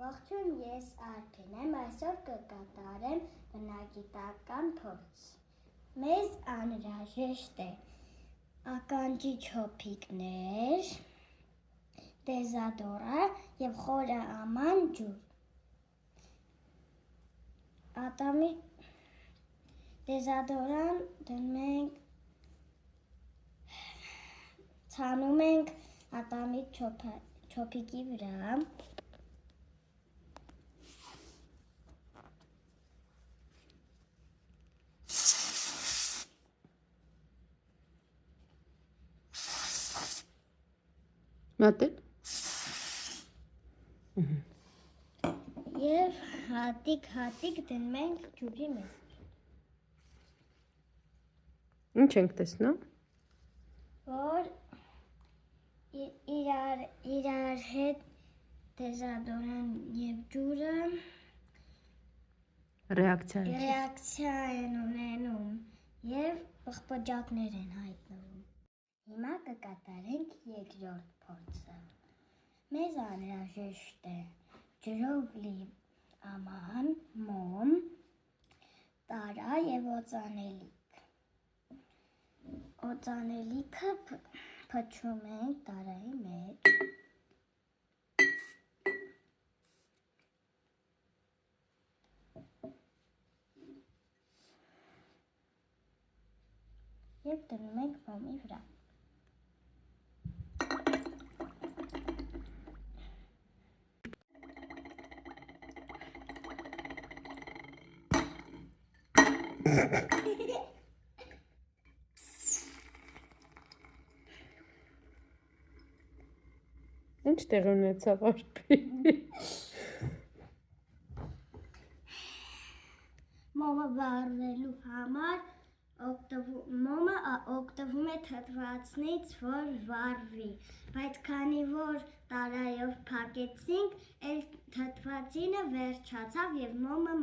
Ողջույն, ես Արփին եմ, այսօր կկատարեմ բնագիտական փորձ։ Մեզ անհրաժեշտ է ականջի չոփիկներ, դեզոդորանտ և խորը աման ջուր։ Ատամի դեզոդորանտ ցանում ենք ատամի չոփիկի վրա։ Մատել։ Եվ հատիկ դնում ենք ջուրի մեջ։ Ինչ ենք տեսնում։ Որ իրար հետ դեզոդորանտ և ջուրը ռեակցիա են ունենում և պղպջակներ են հայտնվում։ Հիմա կկատարենք երկրորդ փորձը։ Մեզ անհրաժեշտ է ջրով լի աման, մոմ, տարա և օծանելիք։ Օծանելիքը փչում ենք տարայի մեջ։ Եվ դնում ենք մոմի վրա։ Ինչ տեղ ունեցավ Արփի։ Մոմը վառելու համար մոմը օգտվում է թթվածնից, որ վառվի, բայց քանի որ տարայով փակեցինք, թթվածինը վերջացավ և մոմը